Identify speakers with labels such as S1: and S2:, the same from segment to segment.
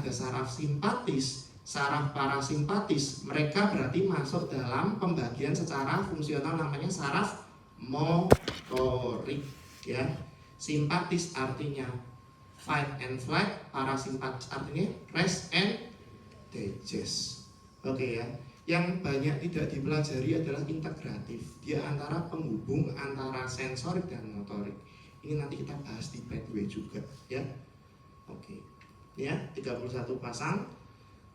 S1: ada saraf simpatis, saraf parasimpatis. Mereka berarti masuk dalam pembagian secara fungsional namanya saraf motorik ya. Simpatis artinya fight and flight, parasimpatis artinya rest and digest. Oke ya. Yang banyak tidak dipelajari adalah integratif. Dia antara penghubung antara sensorik dan motorik. Ini nanti kita bahas di pathway juga ya. Oke. Ya, 31 pasang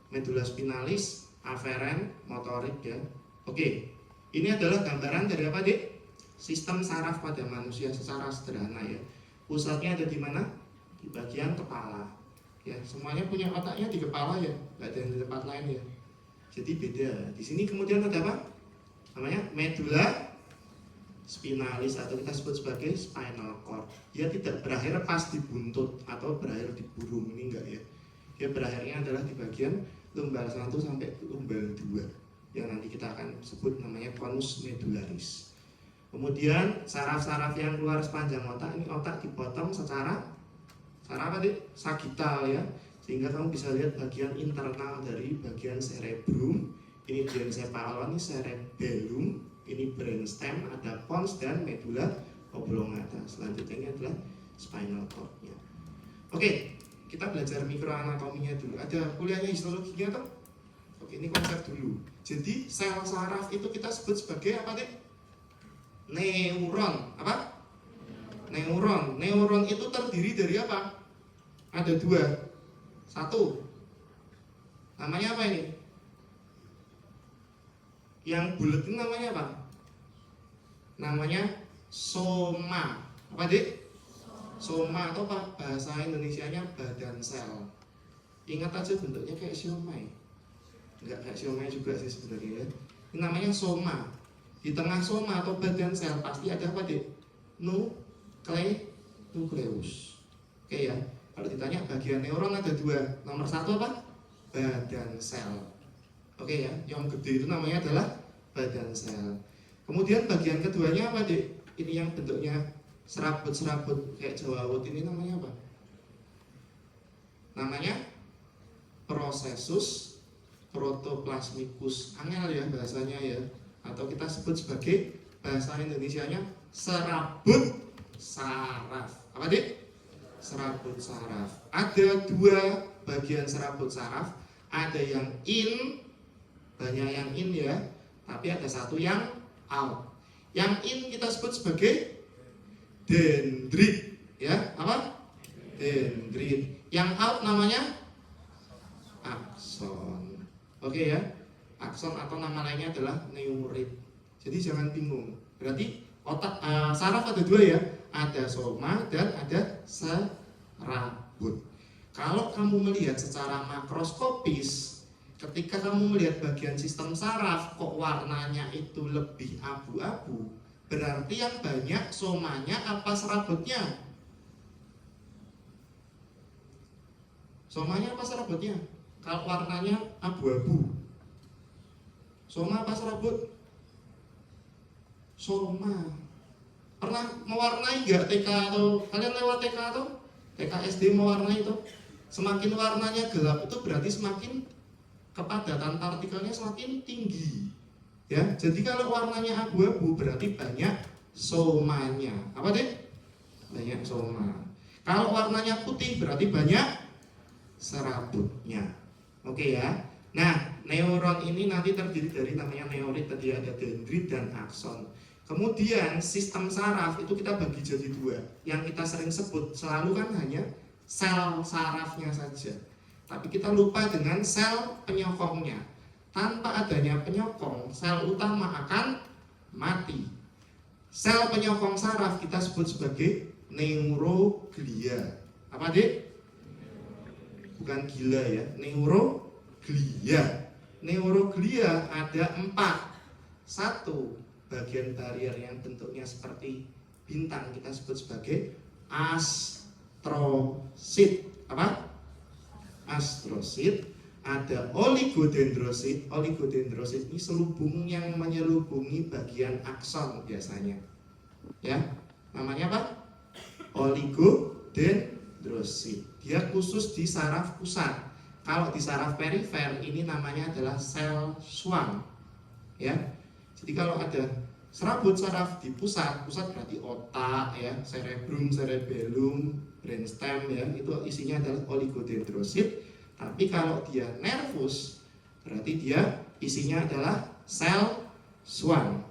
S1: medula spinalis, aferen, motorik ya. Oke. Ini adalah gambaran dari apa, Dik? Sistem saraf pada manusia secara sederhana ya. Pusatnya ada di mana? Di bagian kepala. Ya, semuanya punya otaknya di kepala ya, nggak ada yang di tempat lain ya. Jadi beda. Di sini kemudian ada apa? Namanya medula spinalis atau kita sebut sebagai spinal cord. Dia tidak berakhir pas di buntut atau berakhir di burung, ini enggak ya. Dia berakhirnya adalah di bagian lumbal 1 sampai lumbal 2 yang nanti kita akan sebut namanya conus medularis. Kemudian saraf-saraf yang keluar sepanjang otak, ini otak dipotong secara apa, Dik? Sagital ya. Sehingga kamu bisa lihat bagian internal dari bagian cerebrum. Ini diencephalon, ini cerebellum, ini brainstem, ada pons dan medula oblongata. Selanjutnya ini adalah spinal cord-nya. Oke, kita belajar mikroanatominya dulu. Ada kuliahnya histologinya toh? Oke, ini konsep dulu. Jadi sel saraf itu kita sebut sebagai apa, Dik? Neuron. Apa? Neuron. Neuron itu terdiri dari apa? Ada 2. 1, namanya apa ini? Yang bulat ini namanya apa? Namanya soma. Apa, Dik? Soma atau apa? Bahasa Indonesianya badan sel. Ingat aja bentuknya kayak siomay. Enggak kayak siomay juga sih sebenarnya ya. Ini namanya soma. Di tengah soma atau badan sel pasti ada apa, Dik? Nukleus. Oke ya. Kalau ditanya bagian neuron ada 2. Nomor 1 apa? Badan sel. Oke ya, yang gede itu namanya adalah badan sel. Kemudian bagian keduanya apa, Dik? Ini yang bentuknya serabut-serabut kayak jawawut, ini namanya apa? Namanya processus protoplasmicus. Angel ya bahasanya ya. Atau kita sebut sebagai bahasa Indonesianya serabut saraf. Apa, Dik? Serabut saraf. Ada 2 bagian serabut saraf. Ada yang in, banyak yang in ya, tapi ada 1 yang out. Yang in kita sebut sebagai dendrit ya. Apa? Dendrit. Yang out namanya akson. Oke ya. Akson atau nama lainnya adalah neurit. Jadi jangan bingung. Berarti otak saraf ada 2 ya. Ada soma dan ada serabut. Kalau kamu melihat secara makroskopis, ketika kamu melihat bagian sistem saraf kok warnanya itu lebih abu-abu, berarti yang banyak somanya apa serabutnya? Somanya apa serabutnya? Kalau warnanya abu-abu, soma apa serabut? Soma. Pernah mewarnai nggak TK atau kalian lewat TK atau TK SD mewarnai itu? Semakin warnanya gelap itu berarti semakin kepadatan partikelnya semakin tinggi. Ya, jadi kalau warnanya abu-abu berarti banyak somanya. Apa, Dik? Banyak soma. Kalau warnanya putih berarti banyak serabutnya. Oke ya. Nah, neuron ini nanti terdiri dari namanya neurit, tadi ada dendrit dan akson. Kemudian sistem saraf itu kita bagi jadi 2. Yang kita sering sebut selalu kan hanya sel sarafnya saja. Tapi kita lupa dengan sel penyokongnya. Tanpa adanya penyokong, sel utama akan mati. Sel penyokong saraf kita sebut sebagai neuroglia. Apa, Dik? Bukan gila ya, neuroglia. Neuroglia ada 4. 1, bagian barier yang bentuknya seperti bintang kita sebut sebagai astrosit. Apa? Astrosit. Ada oligodendrosit. Oligodendrosit ini selubung yang menyelubungi bagian akson biasanya. Ya, namanya apa? Oligodendrosit. Dia khusus di saraf pusat. Kalau di saraf perifer ini namanya adalah sel Schwann, ya. Jadi kalau ada serabut saraf di pusat berarti otak, ya, cerebrum, cerebellum, brainstem, ya, itu isinya adalah oligodendrosit. Tapi kalau dia nervus berarti dia isinya adalah sel Schwann.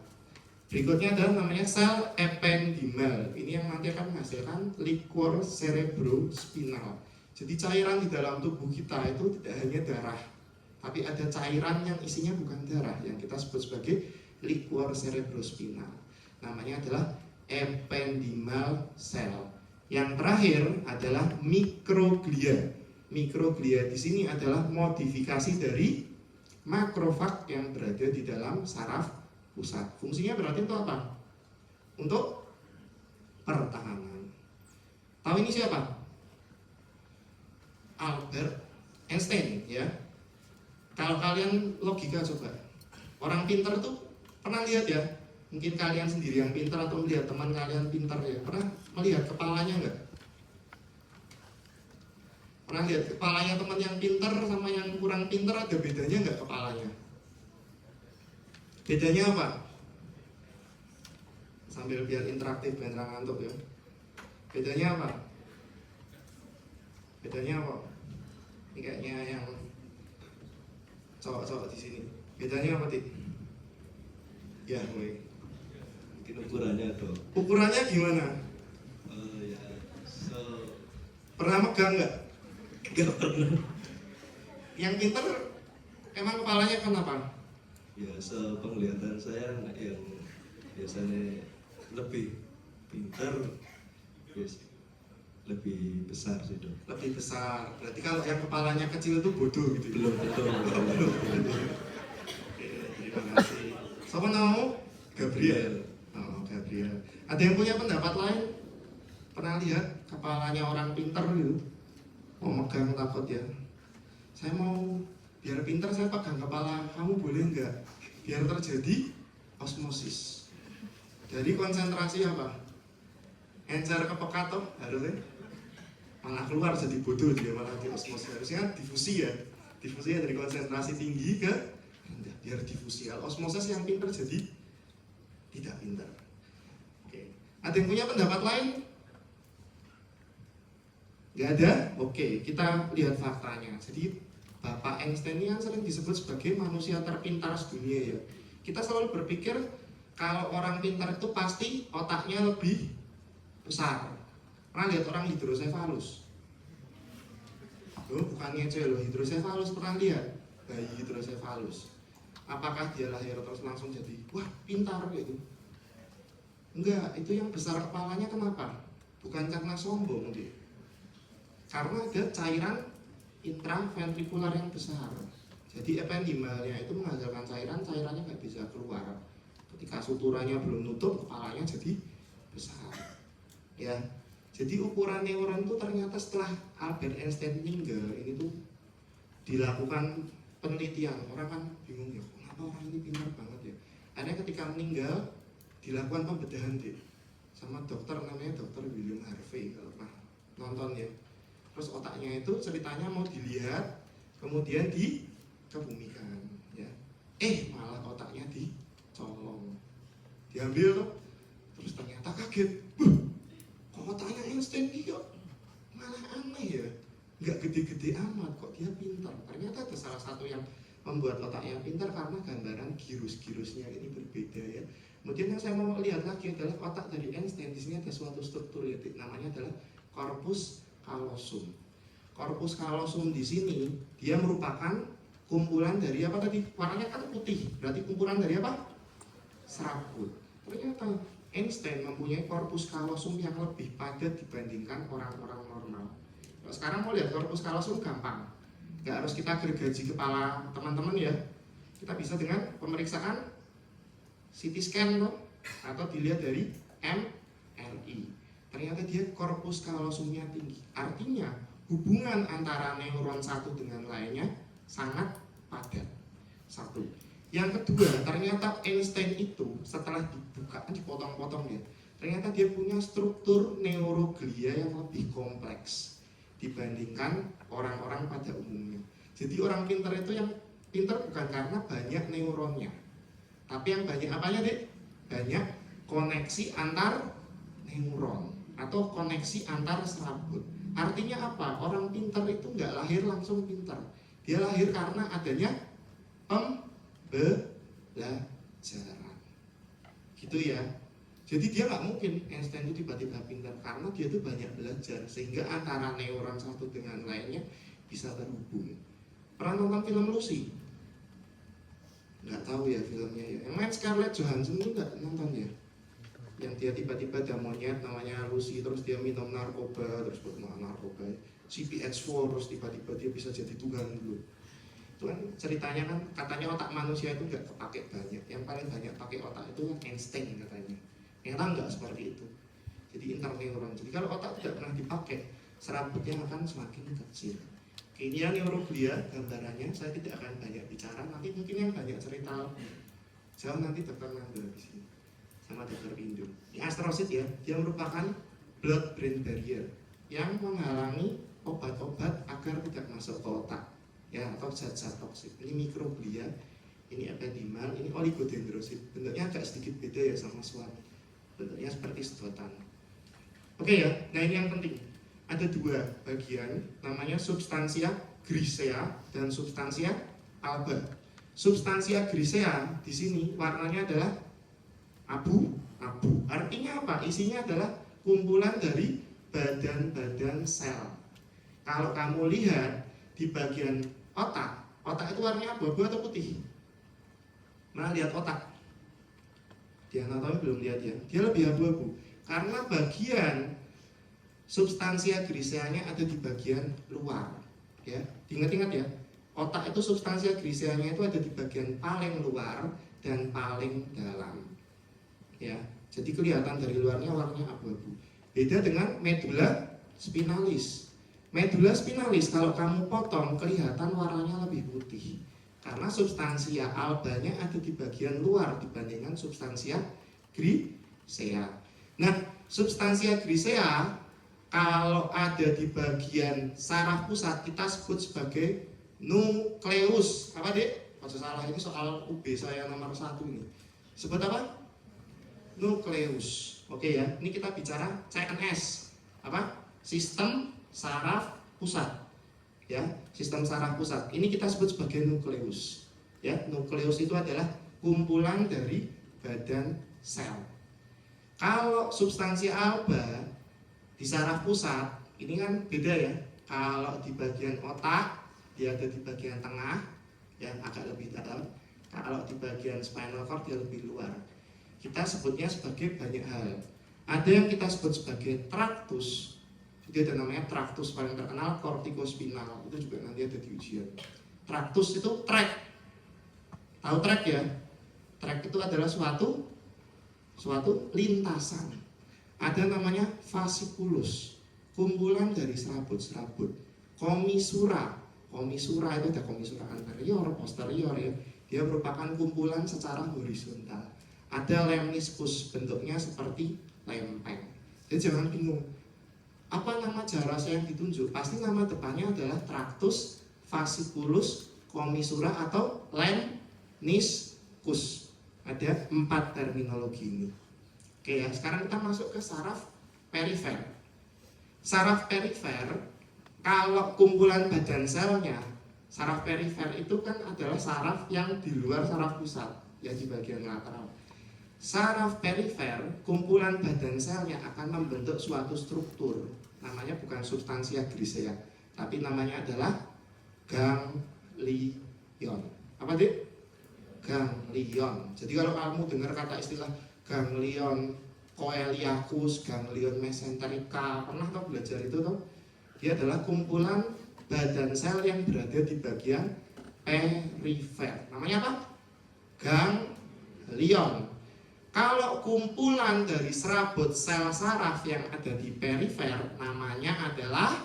S1: Berikutnya adalah namanya sel ependimal. Ini yang nanti akan menghasilkan liquor cerebrospinal. Jadi cairan di dalam tubuh kita itu tidak hanya darah, tapi ada cairan yang isinya bukan darah, yang kita sebut sebagai liquor cerebrospinal. Namanya adalah ependimal cell. Yang terakhir adalah mikroglia. Mikroglia di sini adalah modifikasi dari makrofag yang berada di dalam saraf pusat. Fungsinya berarti untuk apa? Untuk pertahanan. Tahu ini siapa? Albert Einstein, ya. Kalau kalian logika coba, orang pintar tuh pernah lihat ya? Mungkin kalian sendiri yang pintar atau melihat teman kalian pintar ya. Pernah melihat kepalanya enggak? Pernah lihat kepalanya teman yang pintar sama yang kurang pintar ada bedanya enggak kepalanya? Bedanya apa? Sambil biar interaktif biar ngantuk ya. Bedanya apa? Bedanya apa? Ini kayaknya yang cowok-cowok di sini. Bedanya apa, Tik? Ya, gue.
S2: Mungkin ukurannya tuh.
S1: Ukurannya gimana?
S2: Ya,
S1: Pernah megang nggak?
S2: Nggak pernah.
S1: Yang pinter emang kepalanya kenapa?
S2: Ya, sepenglihatan saya yang biasanya lebih pintar, yes, lebih besar sih dong.
S1: Lebih besar. Berarti kalau yang kepalanya kecil itu bodoh gitu.
S2: Belum tentu.
S1: Oke, terima kasih. Siapa nama? Gabriel. Oh, Gabriel. Ada yang punya pendapat lain? Pernah lihat kepalanya orang pinter gitu? Oh, megang takut ya. Saya mau biar pinter saya pegang kepala kamu, boleh nggak? Biar terjadi osmosis. Dari konsentrasi apa? Encer ke pekat toh harusnya malah keluar jadi bodoh, dia malah di osmosis. Harusnya difusi ya, difusi ya, dari konsentrasi tinggi ke rendah biar difusi. Osmosis yang pinter jadi tidak pinter. Oke, ada yang punya pendapat lain? Gak ada? Oke, kita lihat faktanya. Jadi Bapak Einstein ini yang sering disebut sebagai manusia terpintar sedunia ya. Kita selalu berpikir kalau orang pintar itu pasti otaknya lebih besar. Pernah lihat orang hidrosefalus? Loh, bukan ngece loh, hidrosefalus pernah lihat? Bayi hidrosefalus. Apakah dia lahir terus langsung jadi wah pintar gitu? Enggak, itu yang besar kepalanya kenapa? Bukan karena sombong dia. Karena ada cairan intraventrikular yang besar. Jadi ependimalnya itu menghasilkan cairannya nggak bisa keluar. Ketika suturannya belum nutup, kepalanya jadi besar. Ya, jadi ukuran neuron itu ternyata setelah Albert Einstein meninggal ini tuh dilakukan penelitian. Orang kan bingung ya, kenapa orang ini pintar banget ya? Akhirnya ketika meninggal dilakukan pembedahan deh sama dokter namanya dokter William Harvey, kalau pernah nonton ya. Terus otaknya itu ceritanya mau dilihat, kemudian dikebumikan, ya. Malah otaknya dicolong, diambil, terus ternyata kaget. Otaknya Einstein ini kok malah aneh ya, nggak gede-gede amat, kok dia pintar. Ternyata ada salah satu yang membuat otaknya pintar karena gambaran girus-girusnya ini berbeda ya. Kemudian yang saya mau lihat lagi adalah otak dari Einstein. Di sini ada suatu struktur ya, namanya adalah corpus callosum. Corpus callosum di sini dia merupakan kumpulan dari apa tadi? Warnanya kan putih, berarti kumpulan dari apa? Serabut. Ternyata Einstein mempunyai corpus callosum yang lebih padat dibandingkan orang-orang normal. Kalau sekarang mau lihat corpus callosum gampang, nggak harus kita gergaji kepala teman-teman ya. Kita bisa dengan pemeriksaan CT scan loh, atau dilihat dari MRI. Ternyata dia corpus callosumnya tinggi. Artinya hubungan antara neuron satu dengan lainnya sangat padat. Satu. Yang kedua, ternyata Einstein itu setelah dibuka, dipotong-potong ya, ternyata dia punya struktur neuroglia yang lebih kompleks dibandingkan orang-orang pada umumnya. Jadi orang pintar itu yang pintar bukan karena banyak neuronnya, tapi yang banyak apanya deh? Banyak koneksi antar neuron atau koneksi antar serabut. Artinya apa? Orang pintar itu nggak lahir langsung pintar. Dia lahir karena adanya pembelajaran. Gitu ya. Jadi dia nggak mungkin Einstein itu tiba-tiba pintar karena dia tuh banyak belajar sehingga antara neuron satu dengan lainnya bisa terhubung. Pernah nonton film Lucy? Nggak tahu ya filmnya ya. Yang main Scarlett Johansson itu nggak nonton ya? Yang dia tiba-tiba ada monyet namanya Lucy, terus dia minum narkoba, terus buat narkoba CPX4, terus tiba-tiba dia bisa jadi Tuhan dulu. Itu kan ceritanya kan katanya otak manusia itu nggak kepake banyak, yang paling banyak pakai otak itu Einstein katanya. Ternyata nggak seperti itu. Jadi interneuron. Jadi kalau otak tidak pernah dipakai, serabutnya akan semakin kecil. Ini ya neuroglia gambarannya, saya tidak akan banyak bicara, nanti mungkin yang banyak cerita jauh nanti Dr. Nando di sini sama Dr. Pindu. Ini astrosit ya, dia merupakan blood brain barrier yang menghalangi obat-obat agar tidak masuk ke otak ya, atau zat-zat toksik. Ini mikroglia, ini ependimal, ini oligodendrosit. Bentuknya agak sedikit beda ya sama swan. Bentuknya seperti sedotan. Oke ya, nah ini yang penting. Ada dua bagian, namanya substansia grisea dan substansia alba. Substansia grisea di sini warnanya adalah abu-abu. Artinya apa? Isinya adalah kumpulan dari badan-badan sel. Kalau kamu lihat di bagian otak, otak itu warnanya abu-abu atau putih? Nah, lihat otak. Di anatomi belum lihat ya. Dia lebih abu-abu karena bagian substansia griseanya ada di bagian luar, ya. Ingat-ingat ya, otak itu substansia griseanya itu ada di bagian paling luar dan paling dalam, ya. Jadi kelihatan dari luarnya warnanya abu-abu. Beda dengan medula spinalis. Medula spinalis kalau kamu potong kelihatan warnanya lebih putih karena substansia albanya ada di bagian luar dibandingkan substansia grisea. Nah, substansia grisea kalau ada di bagian saraf pusat kita sebut sebagai nukleus. Apa dek? Kalau salah ini soal UB saya nomor 1 ini. Sebut apa? Nukleus. Oke ya. Ini kita bicara CNS. Apa? Sistem saraf pusat. Ya, sistem saraf pusat. Ini kita sebut sebagai nukleus. Ya, nukleus itu adalah kumpulan dari badan sel. Kalau substansi alba di saraf pusat, ini kan beda ya. Kalau di bagian otak, dia ada di bagian tengah, yang agak lebih dalam. Kalau di bagian spinal cord, dia lebih luar. Kita sebutnya sebagai banyak hal. Ada yang kita sebut sebagai traktus. Jadi ada namanya traktus paling terkenal, kortikospinal. Itu juga nanti ada di ujian. Traktus itu track. Tahu track ya? Track itu adalah suatu lintasan. Ada namanya fasciculus, kumpulan dari serabut-serabut. Komisura itu ada komisura anterior, posterior ya. Dia merupakan kumpulan secara horizontal. Ada lemniscus, bentuknya seperti lempeng. Jadi jangan bingung. Apa nama jarasnya yang ditunjuk? Pasti nama depannya adalah traktus, fasciculus, komisura atau lemniscus. Ada 4 terminologi ini. Oke ya, sekarang kita masuk ke saraf perifer. Saraf perifer, kalau kumpulan badan selnya, saraf perifer itu kan adalah saraf yang di luar saraf pusat, ya di bagian lateral. Saraf perifer, kumpulan badan selnya akan membentuk suatu struktur. Namanya bukan substansia grisea, tapi namanya adalah ganglion. Apa deh? Ganglion. Jadi kalau kamu dengar kata istilah ganglion coeliacus, ganglion mesenterica, pernah tau belajar itu toh? Dia adalah kumpulan badan sel yang berada di bagian perifer. Namanya apa? Ganglion. Kalau kumpulan dari serabut sel saraf yang ada di perifer, namanya adalah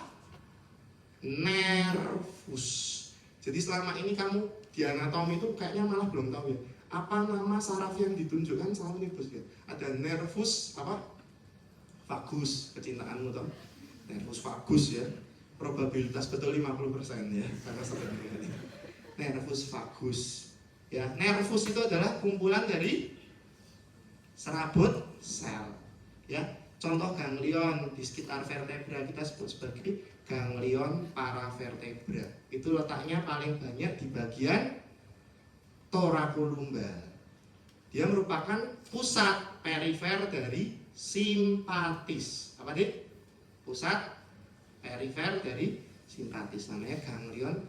S1: nervus. Jadi selama ini kamu di anatomi itu kayaknya malah belum tahu ya. Apa nama saraf yang ditunjukkan selalu nervus ya? Ada nervus apa? Vagus, kecintaanmu toh. Nervus vagus ya. Probabilitas betul 50% ya, karena sering. nervus vagus. Ya, nervus itu adalah kumpulan dari serabut sel. Ya, contoh ganglion di sekitar vertebra kita sebut sebagai ganglion paravertebra. Itu letaknya paling banyak di bagian thoracolumbar. Dia merupakan pusat perifer dari simpatis. Apa nih? Pusat perifer dari simpatis, namanya ganglion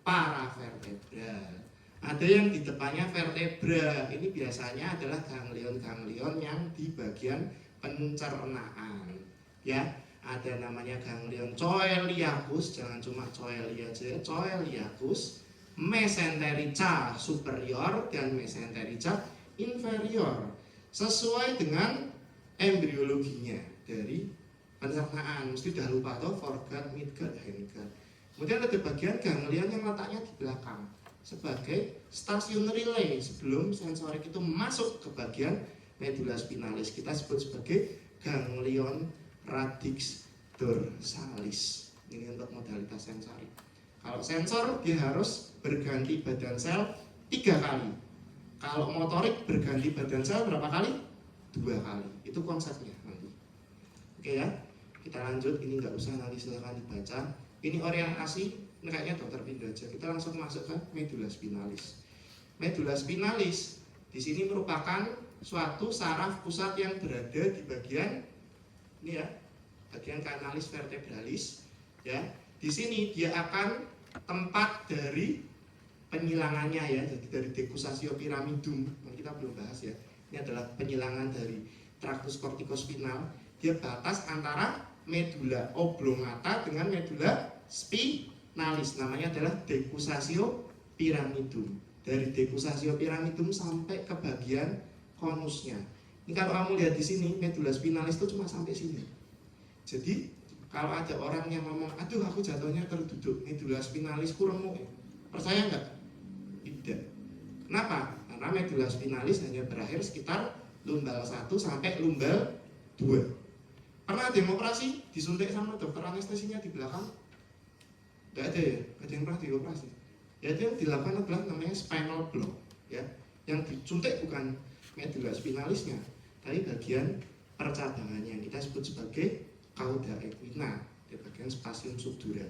S1: paravertebra. Ada yang di depannya vertebra. Ini biasanya adalah ganglion-ganglion yang di bagian pencernaan. Ya, ada namanya ganglion coeliacus, jangan cuma coeli aja, coeliacus, mesenterica superior dan mesenterica inferior, sesuai dengan embriologinya dari pencernaan. Mesti udah lupa tuh, foregut, midgut, hindgut. Kemudian ada bagian ganglion yang letaknya di belakang sebagai stasiun relay sebelum sensorik itu masuk ke bagian medula spinalis. Kita sebut sebagai ganglion radix dorsalis. Ini untuk modalitas sensorik. Kalau sensor dia harus berganti badan sel 3 kali. Kalau motorik berganti badan sel berapa kali? 2 kali. Itu konsepnya nanti. Oke ya, kita lanjut. Ini nggak usah, nanti silahkan dibaca. Ini orientasi, ini kayaknya dokter pindah aja. Kita langsung masuk ke medula spinalis. Medula spinalis di sini merupakan suatu saraf pusat yang berada di bagian ini ya, bagian kanalis vertebralis. Ya, di sini dia akan tempat dari penyilangannya ya, jadi dari decussatio pyramidum. Kita belum bahas ya. Ini adalah penyilangan dari tractus corticospinal. Dia batas antara medula oblongata dengan medula spinalis. Namanya adalah decussatio pyramidum. Dari decussatio pyramidum sampai ke bagian konusnya. Ini kalau kamu lihat di sini, medula spinalis itu cuma sampai sini. Jadi kalau ada orang yang ngomong, aduh aku jatuhnya terduduk, medula spinalis kuremuk, percaya nggak? Tidak. Kenapa? Karena medula spinalis hanya berakhir sekitar lumbal 1 sampai lumbal 2. Pernah ada yang operasi disuntik sama dokter anestesinya di belakang? Nggak ada ya? Nggak ada yang pernah dioperasi. Ya, itu yang dilakukan adalah namanya spinal block. Ya, yang disuntik bukan medula spinalisnya, tapi bagian percabangannya. Kita sebut sebagai cauda equina, di bagian spasium subdura.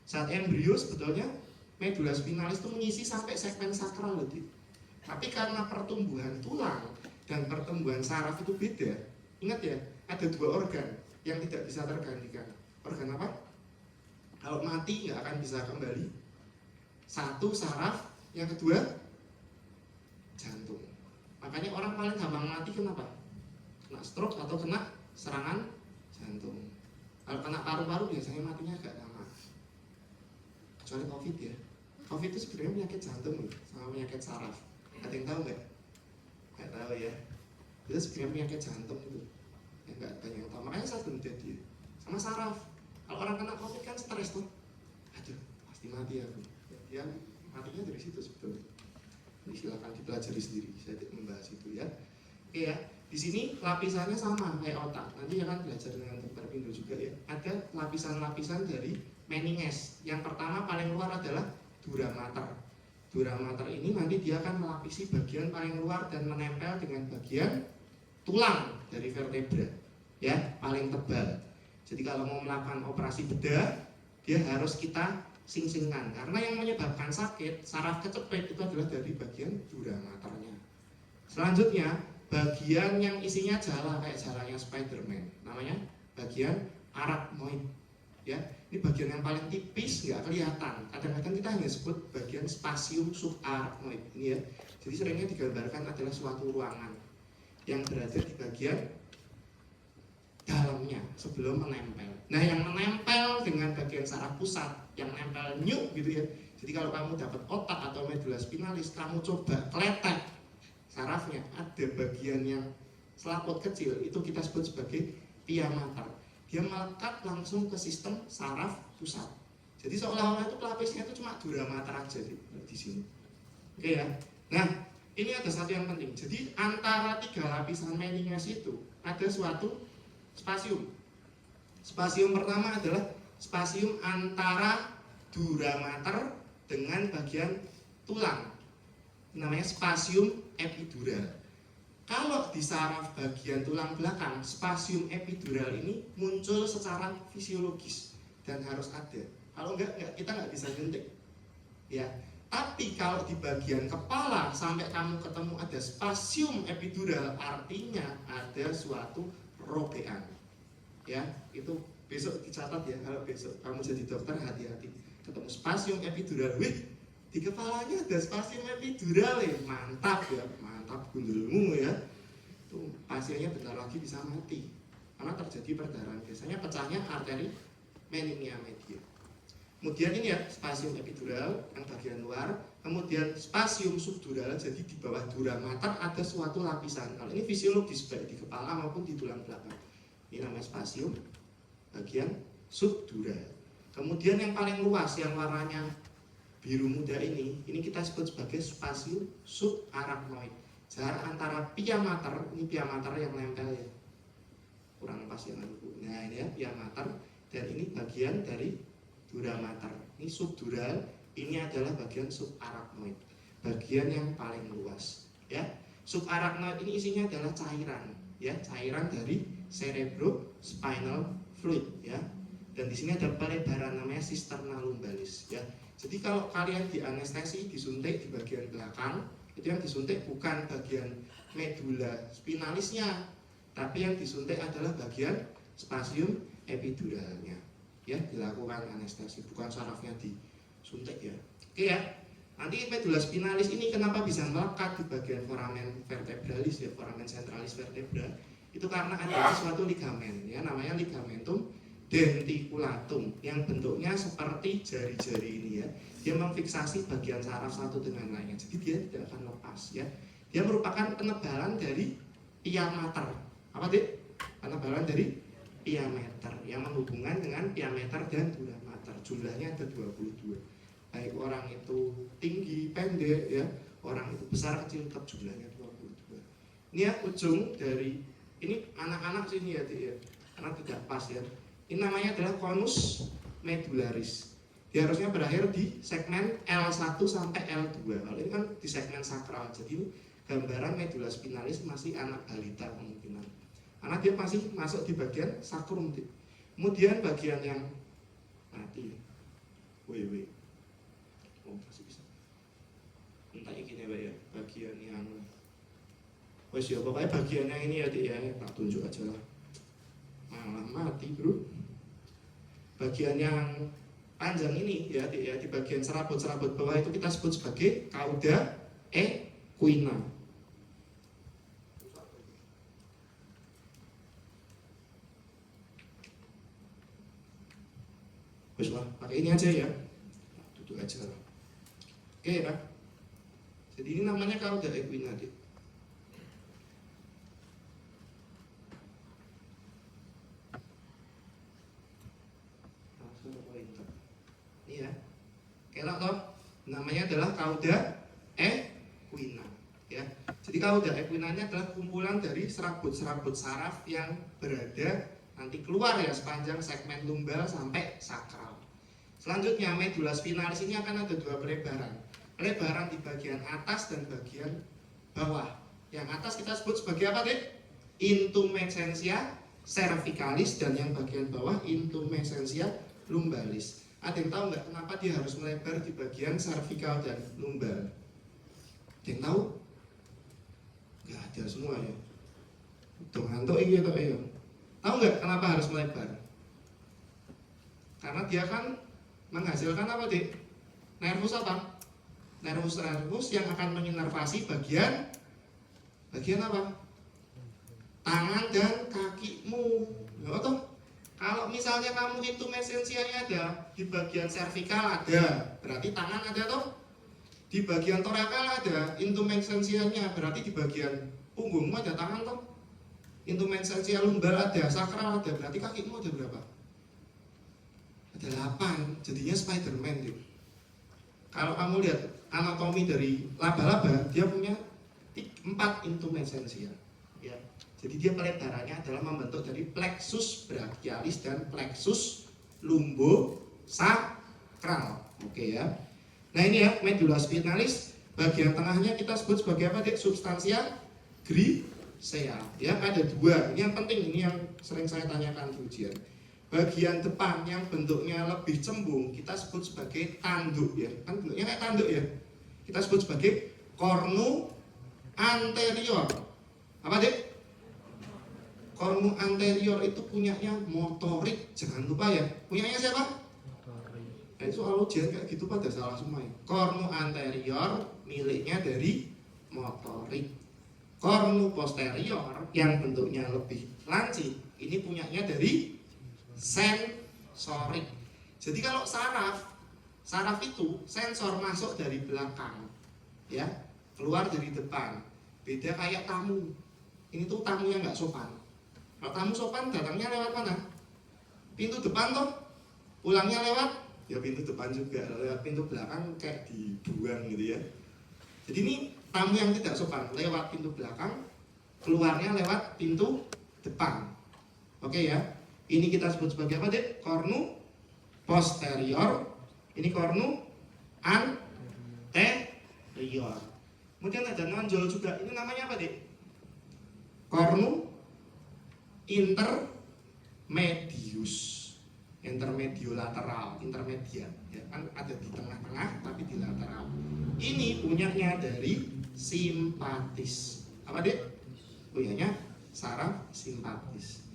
S1: Saat embrio sebetulnya medula spinalis itu mengisi sampai segmen sakral loh. Tapi karena pertumbuhan tulang dan pertumbuhan saraf itu beda. Ingat ya, ada 2 organ yang tidak bisa tergantikan. Organ apa? Kalau mati nggak akan bisa kembali. 1 saraf, yang kedua jantung. Makanya orang paling gampang mati kenapa? Kena stroke atau kena serangan jantung. Kalau kena paru-paru biasanya matinya agak lama. Kecuali COVID ya. COVID itu sebenarnya penyakit jantung sama penyakit saraf. Ada yang tahu nggak? Nggak tahu ya. Itu sebenarnya penyakit jantung itu. Ya nggak banyak yang tahu. Makanya saya belum jadi. Sama saraf. Kalau orang kena COVID kan stres tuh. Aduh, pasti mati aku. Ya matinya dari situ sebetulnya. Jadi silakan dipelajari sendiri. Saya tidak membahas itu ya. Oke ya. Di sini lapisannya sama kayak otak. Nanti akan belajar dengan dokter Pindo juga ya. Ada lapisan-lapisan dari meninges. Yang pertama paling luar adalah dura mater. Dura mater ini nanti dia akan melapisi bagian paling luar dan menempel dengan bagian tulang dari vertebra. Ya, paling tebal. Jadi kalau mau melakukan operasi bedah, dia harus kita sing-singkan. Karena yang menyebabkan sakit saraf kecepit itu adalah dari bagian dura maternya. Selanjutnya bagian yang isinya jala kayak jalanya Spiderman, namanya bagian arachnoid. Ya, ini bagian yang paling tipis, nggak kelihatan. Kadang-kadang kita hanya sebut bagian spasium subarachnoid ini ya. Jadi seringnya digambarkan adalah suatu ruangan yang berada di bagian dalamnya sebelum menempel. Nah, yang menempel dengan bagian saraf pusat, yang nempel nyuk gitu ya. Jadi kalau kamu dapat otak atau medula spinalis, kamu coba kletek sarafnya, ada bagian yang selaput kecil, itu kita sebut sebagai pia mater. Dia melekat langsung ke sistem saraf pusat. Jadi seolah-olah itu pelapisnya itu cuma dura mater aja di sini. Oke ya. Nah, ini ada satu yang penting. Jadi antara 3 lapisan meninges itu ada suatu spasium. Spasium pertama adalah spasium antara dura mater dengan bagian tulang, namanya spasium epidural. Kalau di saraf bagian tulang belakang, spasium epidural ini muncul secara fisiologis dan harus ada. Kalau enggak kita nggak bisa suntik. Ya. Tapi kalau di bagian kepala sampai kamu ketemu ada spasium epidural, artinya ada suatu robekan. Ya, itu besok dicatat ya. Kalau besok kamu jadi dokter, hati-hati. Ketemu spasium epidural, wih, di kepalanya ada spasium epidural ya, mantap ya, mantap gundulmu ya. Tuh pasiennya bentar lagi bisa mati karena terjadi perdarahan. Biasanya pecahnya arteri meninia media. Kemudian ini ya spasium epidural yang bagian luar, kemudian spasium subdural, jadi di bawah dura mater ada suatu lapisan. Kalau ini fisiologis baik di kepala maupun di tulang belakang. Ini namanya spasium bagian subdural. Kemudian yang paling luas yang warnanya biru muda ini kita sebut sebagai spasium subarachnoid. Jarak antara pia mater, ini pia mater yang nempel ya, kurang pas ya. Nah ini ya pia mater, dan ini bagian dari dura mater. Ini subdural, ini adalah bagian subarachnoid, bagian yang paling luas. Ya, subarachnoid ini isinya adalah cairan, ya, cairan dari cerebrospinal fluid, ya. Dan di sini ada pelebaran namanya cisterna lumbalis, ya. Jadi kalau kalian di anestesi disuntik di bagian belakang, itu yang disuntik bukan bagian medula spinalisnya, tapi yang disuntik adalah bagian spasium epiduralnya. Ya, dilakukan anestesi, bukan sarafnya disuntik ya. Oke ya. Nanti medula spinalis ini kenapa bisa melekat di bagian foramen vertebralis ya, foramen centralis vertebra? Itu karena ada suatu ligamen ya, namanya ligamentum denticulatum yang bentuknya seperti jari-jari ini ya. Dia memfiksasi bagian saraf satu dengan lainnya. Jadi dia tidak akan lepas ya. Dia merupakan penebalan dari pia mater. Apa, Dik? Penebalan dari pia mater yang menghubungkan dengan pia mater dan dura mater. Jumlahnya ada 22. Baik orang itu tinggi, pendek ya, orang itu besar, kecil, tetap jumlahnya 22. Ini ya ujung dari ini anak-anak sini ya, Dik ya. Karena tidak pas ya. Ini namanya adalah conus medularis. Dia harusnya berakhir di segmen L1 sampai L2. Kalau ini kan di segmen sakral. Jadi gambaran medula spinalis masih anak balita kemungkinan. Karena dia masih masuk di bagian sakrum. Kemudian bagian yang mati. Wih. Oh, masih bisa. Entah ini ya, bagian yang wes ya, pokoknya bagian yang ini ya, Dik ya. Tak tunjuk aja lah. Malah mati, Bro. Bagian yang panjang ini ya, Dik ya, di bagian serabut-serabut bawah itu kita sebut sebagai cauda equina. Wes lah, pakai ini aja ya. Duduk aja lah. Oke ya. Jadi ini namanya cauda equina, Dik. Ini ya. Kelak toh. Namanya adalah cauda equina, ya. Jadi cauda equina ini adalah kumpulan dari serabut-serabut saraf yang berada nanti keluar ya sepanjang segmen lumbal sampai sakral. Selanjutnya medula spinalis ini akan ada dua pelebaran. Pelebaran di bagian atas dan bagian bawah. Yang atas kita sebut sebagai apa, Dik? Intumescentia cervicalis, dan yang bagian bawah intumescentia lumbalis. Ada yang tahu nggak kenapa dia harus melebar di bagian cervical dan lumbal? Ada yang tahu? Nggak ada semua ya. Tuh ngantuk ini atau ya? Tahu nggak kenapa harus melebar? Karena dia kan menghasilkan apa, Dik? Nervus apa? Nervus yang akan menginervasi bagian apa? Tangan dan kakimu. Ya, toh? Kalau misalnya kamu itu mesensianya ada di bagian servikal ada, berarti tangan ada toh. Di bagian torakal ada intumesensianya, berarti di bagian punggungmu ada tangan toh. Intumesensia lumbal ada, sakral ada, berarti kakimu ada berapa? Ada 8, jadinya Spiderman tuh. Kalau kamu lihat anatomi dari laba-laba, dia punya 4 intumesensia. Ya. Jadi dia pelebarannya adalah membentuk dari plexus brachialis dan plexus lumbosacral. Oke ya. Nah ini ya, medula spinalis, bagian tengahnya kita sebut sebagai apa, Dek? Substansia grisea. Ya, ada dua. Ini yang penting, ini yang sering saya tanyakan di ujian. Bagian depan yang bentuknya lebih cembung kita sebut sebagai tanduk ya. Kan bentuknya kayak tanduk ya. Kita sebut sebagai cornu anterior. Apa, Dek? Cornu anterior itu punyanya motorik, jangan lupa ya. Punyanya siapa? Soal ujian kayak gitu pada salah semua ya. Cornu anterior miliknya dari motorik. Cornu posterior yang bentuknya lebih lancip ini punyanya dari sensorik. Jadi kalau saraf itu sensor masuk dari belakang, ya, keluar dari depan. Beda kayak tamu. Ini tuh tamu yang nggak sopan. Kalau tamu sopan datangnya lewat mana? Pintu depan toh, pulangnya lewat ya pintu depan juga, lewat pintu belakang kayak dibuang gitu ya. Jadi ini tamu yang tidak sopan, lewat pintu belakang, keluarnya lewat pintu depan. Oke ya. Ini kita sebut sebagai apa, Dek? Cornu posterior. Ini cornu anterior. Kemudian ada nonjol juga. Ini namanya apa, Dek? Cornu intermedius. Intermediolateral, intermediat. Ya, kan ada di tengah-tengah tapi di lateral. Ini punyanya dari simpatis. Apa, Dek? Punyanya saraf simpatis.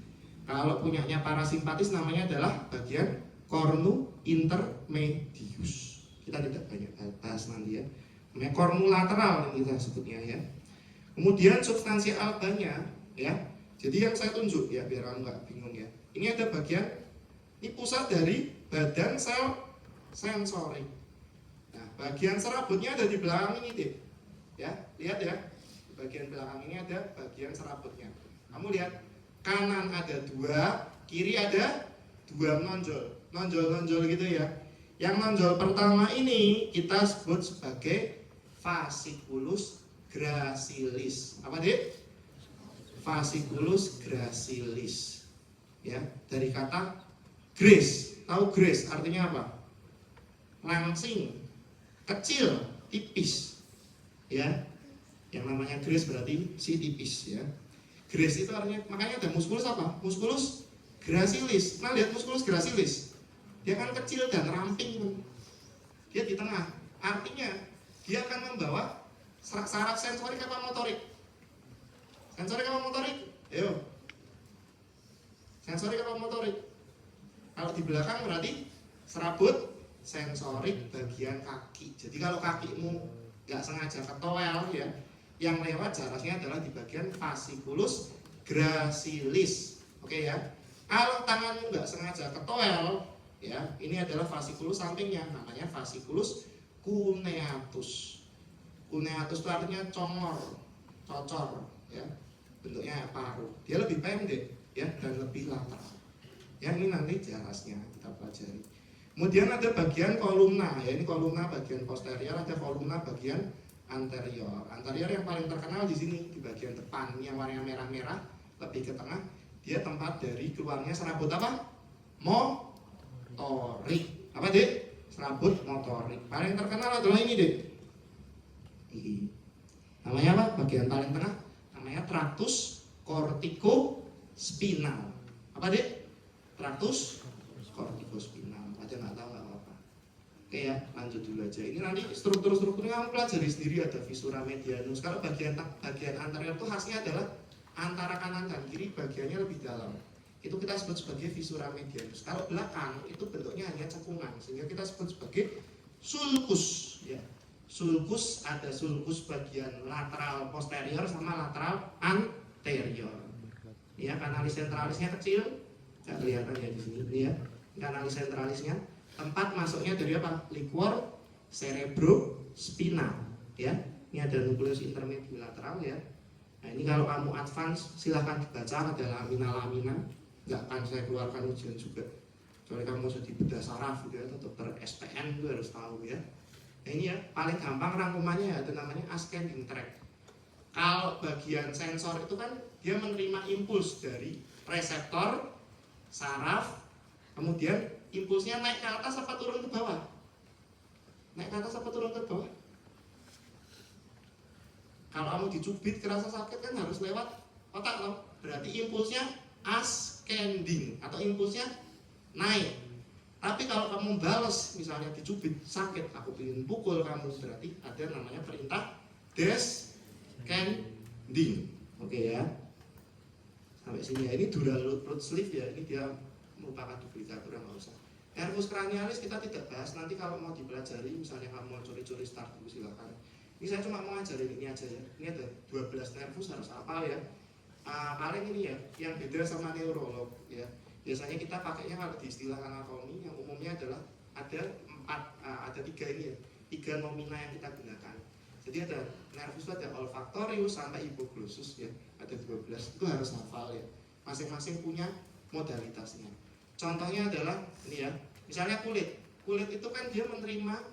S1: Kalau punyanya parasimpatis namanya adalah bagian cornu intermedius. Kita tidak banyak bahas nanti ya. Namanya cornu lateral yang kita sebutnya ya. Kemudian substansi albanya ya. Jadi yang saya tunjuk ya biar kamu nggak bingung ya. Ini ada bagian, ini pusat dari badan sel sensorik. Nah, bagian serabutnya ada di belakang ini deh. Ya, lihat ya. Di bagian belakang ini ada bagian serabutnya. Kamu lihat. Kanan ada dua, kiri ada dua menonjol, nonjol gitu ya. Yang nonjol pertama ini kita sebut sebagai fasciculus gracilis. Apa, Dek? Fasciculus gracilis. Ya, dari kata grace. Tahu grace artinya apa? Langsing, kecil, tipis. Ya. Yang namanya grace berarti si tipis ya. Grace itu artinya, makanya ada muskulus apa? Muskulus gracilis. Nah, lihat muskulus gracilis. Dia kan kecil dan ramping. Dia di tengah. Artinya, dia akan membawa saraf sensorik apa motorik? Sensorik apa motorik? Ayo. Sensorik apa motorik? Kalau di belakang berarti serabut sensorik bagian kaki. Jadi kalau kakimu nggak sengaja ketowel ya, yang lewat jaraknya adalah di bagian fasciculus gracilis. Oke ya. Kalau tanganmu nggak sengaja ketowel, ya, ini adalah fasciculus sampingnya, namanya fasciculus cuneatus. Cuneatus itu artinya cocor, ya, bentuknya paru. Dia lebih pendek, ya, dan lebih lateral. Ya, ini nanti jelasnya kita pelajari. Kemudian ada bagian kolumna, ya, ini kolumna bagian posterior, ada kolumna bagian anterior. Anterior yang paling terkenal di sini di bagian depan, yang warnanya merah-merah, lebih ke tengah. Dia tempat dari keluarnya serabut apa? Motorik. Apa, Dek? Serabut motorik. Paling terkenal adalah ini, Dek. Ini. Namanya apa? Bagian paling tengah namanya tractus corticospinal. Apa, Dek? Tractus corticospinal. Aja nggak tahu nggak apa-apa. Oke ya, lanjut dulu aja. Ini nanti struktur-strukturnya kamu pelajari sendiri. Ada viscera medianus. Kalau bagian anterior itu khasnya adalah antara kanan dan kiri bagiannya lebih dalam. Itu kita sebut sebagai viscera medianus. Kalau belakang itu bentuknya hanya cekungan, sehingga kita sebut sebagai sulcus. Ya. Sulcus, ada sulcus bagian lateral posterior sama lateral anterior. Ya, kanalis sentralisnya kecil, nggak kelihatan ya di sini. Ini ya, kanalis sentralisnya. Tempat masuknya dari apa? Liquor cerebrospinal. Ya, ini ada nukleus intermediolateral ya. Nah, ini kalau kamu advance silahkan dibaca, ada lamina-lamina. Nggak akan saya keluarkan ujian juga. Kecuali kamu sudah bedah saraf gitu ya, atau dokter SPN itu harus tahu ya. Nah, ini ya, paling gampang rangkumannya ya, itu namanya ascending tract. Kalau bagian sensor itu kan dia menerima impuls dari reseptor saraf, kemudian impulsnya naik ke atas apa turun ke bawah? naik ke atas apa turun ke bawah? Kalau kamu dicubit kerasa sakit kan harus lewat otak loh. Berarti impulsnya ascending atau impulsnya naik. Tapi kalau kamu balas misalnya dicubit sakit, aku ingin pukul kamu, berarti ada namanya perintah descending. Oke ya. Sampai sini ya. Ini dural root sleeve ya. Ini dia merupakan duplikator yang nggak usah. Nervus cranialis kita tidak bahas. Nanti kalau mau dipelajari, misalnya kamu mau curi-curi start dulu silakan. Ini saya cuma mau ngajarin ini aja ya. Ini ada 12 nervus harus hafal ya. Paling ini ya, yang beda sama neurolog ya. Biasanya kita pakainya kalau di istilah anatomi yang umumnya adalah ada 3 ini ya, 3 nomina yang kita gunakan. Jadi ada nervus ada olfactorius sampai hypoglossus ya, ada 12. Itu harus hafal ya. Masing-masing punya modalitasnya. Contohnya adalah ini ya, misalnya kulit. Kulit itu kan dia menerima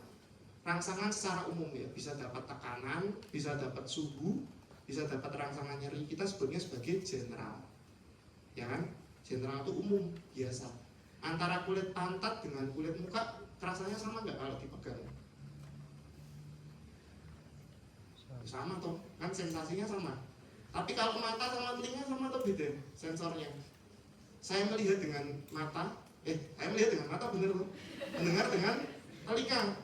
S1: rangsangan secara umum ya, bisa dapat tekanan, bisa dapat suhu, bisa dapat rangsangan nyeri. Kita sebutnya sebagai general. Ya kan? General itu umum, biasa. Antara kulit pantat dengan kulit muka rasanya sama nggak kalau dipegang? Sama toh, kan sensasinya sama. Tapi kalau mata sama telinga sama atau beda sensornya? Saya melihat dengan mata, saya melihat dengan mata bener loh. Mendengar dengan telinga.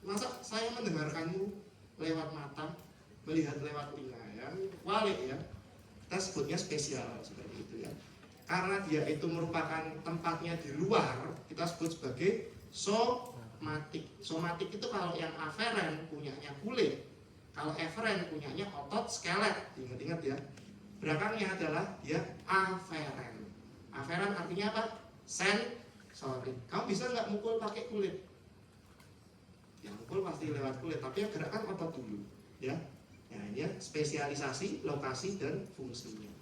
S1: Masa saya mendengarkanmu lewat mata, melihat lewat telinga ya? Walik ya. Kita sebutnya spesial seperti itu ya. Karena dia itu merupakan tempatnya di luar, kita sebut sebagai somatik. Somatik itu kalau yang aferen punyanya kulit, kalau eferen punyanya otot skelet. Ingat-ingat ya. Belakangnya adalah dia aferen. Aferen artinya apa? Sensorik. Kamu bisa nggak mukul pakai kulit? Yang mukul pasti lewat kulit, tapi yang gerakan otot dulu, ya. Nah, ini ya, spesialisasi, lokasi dan fungsinya.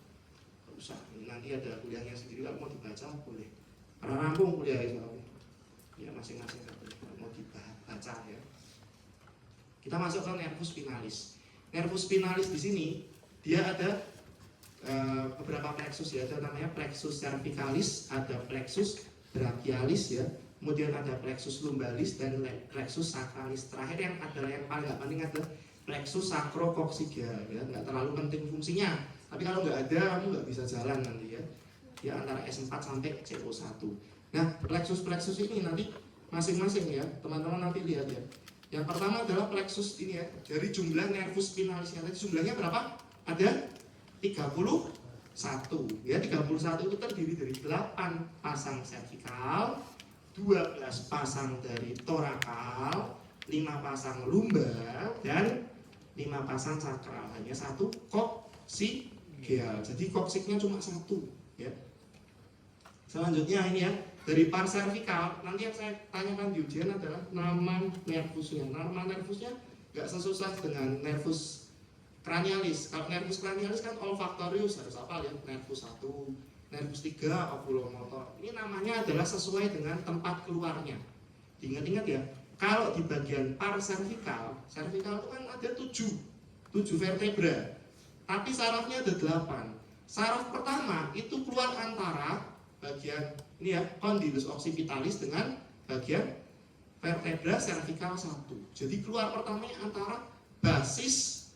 S1: Nggak usah. Ini nanti ada kuliahnya sendiri. Kalau mau dibaca boleh. Karena rampung kuliah soalnya. Ya masing-masing mau dibaca ya. Kita masuk ke nervus spinalis. Nervus spinalis di sini dia ada beberapa plexus ya, ada namanya plexus cervicalis, ada plexus brachialis ya, kemudian ada plexus lumbalis dan plexus sacralis. Terakhir yang adalah yang paling nggak penting adalah plexus sacrococcygeal ya, nggak terlalu penting fungsinya, tapi kalau nggak ada kamu nggak bisa jalan nanti ya. Ya antara S4 sampai CO1. Nah plexus ini nanti masing-masing ya, teman-teman nanti lihat ya. Yang pertama adalah plexus ini ya, dari jumlah nervus spinalisnya tadi jumlahnya berapa? Ada 31 ya, 31 itu terdiri dari 8 pasang servikal, 12 pasang dari torakal, 5 pasang lumbal, dan 5 pasang sakral. Hanya 1 koksikal. Jadi koksiknya cuma 1 ya. Selanjutnya ini ya, dari par servikal, nanti yang saya tanyakan di ujian adalah nama nervusnya. Nama nervusnya nggak sesusah dengan nervus cranialis. Kalau nervus cranialis kan olfactorius, harus hafal ya, nervus 1, nervus 3 oculomotor. Ini namanya adalah sesuai dengan tempat keluarnya. Ingat-ingat ya, kalau di bagian par servikal, servikal itu kan ada 7 vertebra, tapi sarafnya ada 8. Saraf pertama itu keluar antara bagian ini ya, condylus occipitalis dengan bagian vertebra cervical 1. Jadi keluar pertamanya antara basis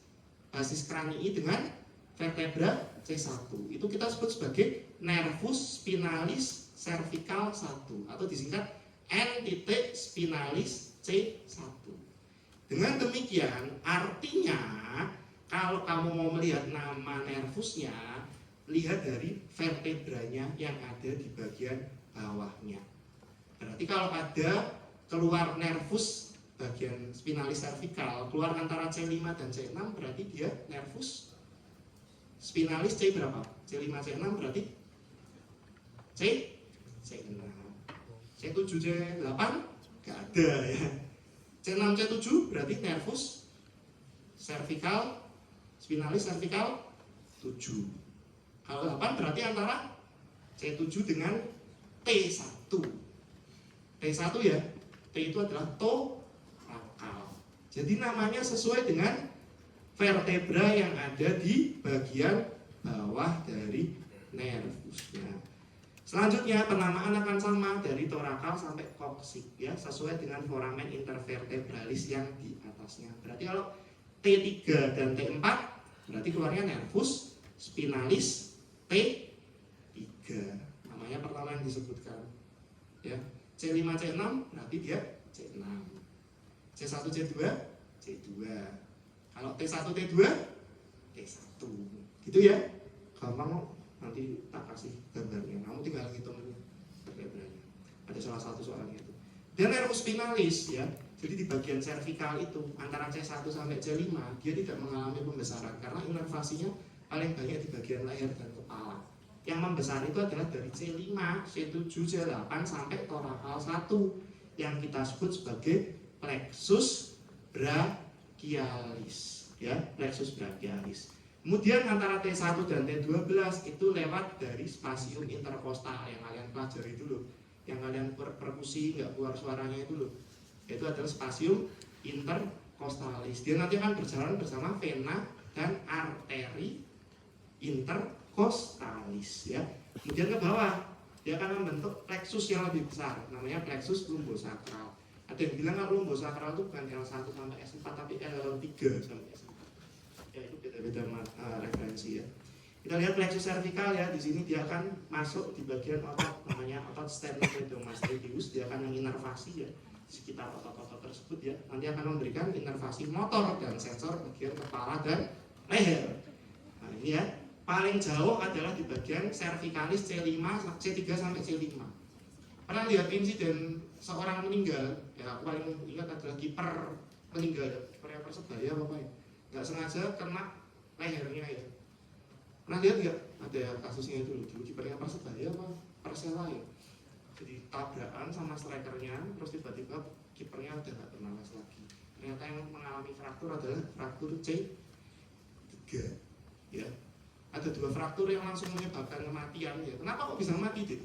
S1: kranii dengan vertebra C1. Itu kita sebut sebagai nervus spinalis cervical 1 atau disingkat N spinalis C1. Dengan demikian artinya kalau kamu mau melihat nama nervusnya, lihat dari vertebranya yang ada di bagian bawahnya. Berarti kalau ada keluar nervus bagian spinalis cervical, keluar antara C5 dan C6, berarti dia nervus spinalis C berapa? C5, C6 berarti C6. C7, C8 gak ada ya. C6, C7 berarti nervus cervical, spinalis cervical 7. Kalau 8 berarti antara C7 dengan T1. T1 ya, T itu adalah torakal. Jadi namanya sesuai dengan vertebra yang ada di bagian bawah dari nervusnya. Selanjutnya penamaan akan sama dari torakal sampai koksik ya, sesuai dengan foramen intervertebralis yang di atasnya. Berarti kalau T3 dan T4 berarti keluarnya nervus spinalis T3. Namanya pertama yang disebutkan. Ya. C5 C6 berarti dia C6. C1 C2 C2. Kalau T1 T2 T1. Gitu ya. Gampang nanti tak kasih gambarnya, kamu tinggal hitung aja vertebranya. Ada salah satu soalnya itu. Dan nervus spinalis ya, jadi di bagian servikal itu antara C1 sampai C5 dia tidak mengalami pembesaran karena inervasinya paling banyak di bagian leher dan kepala. Yang membesar itu adalah dari C5, C7, C8 sampai torakal 1 yang kita sebut sebagai plexus brachialis ya, plexus brachialis. Kemudian antara T1 dan T12 itu lewat dari spasium interkostal yang kalian pelajari itu loh, yang kalian perkusi nggak keluar suaranya itu loh, itu adalah spasium interkostalis. Dia nanti akan berjalan bersama vena dan arteri interkostalis ya. Kemudian ke bawah dia akan membentuk plexus yang lebih besar, namanya plexus lumbosakral. Ada yang bilang kalau lumbosakral itu bukan L1 sampai S4 tapi L3 sampai S4. Ya itu beda-beda referensi ya. Kita lihat plexus cervical ya, di sini dia akan masuk di bagian otot namanya otot sternocleidomastoideus. Dia akan menginervasi ya di sekitar otot-otot tersebut ya. Nanti akan memberikan inervasi motor dan sensor bagian kepala dan leher. Nah ini ya, paling jauh adalah di bagian cervicalis C5, C3 sampai C5. Pernah lihat insiden seorang meninggal? Ya aku paling ingat adalah kiper meninggal ya, kiper yang Persebaya apa ya? Nggak sengaja kena lehernya ya. Pernah lihat nggak? Ada kasusnya itu dulu kipernya Persebaya apa Persela ya. Jadi tabrakan sama strikernya, terus tiba-tiba kipernya udah nggak bernapas lagi. Ternyata yang mengalami fraktur adalah fraktur C3 ya. Ada 2 fraktur yang langsung menyebabkan kematian ya. Kenapa kok bisa mati deh?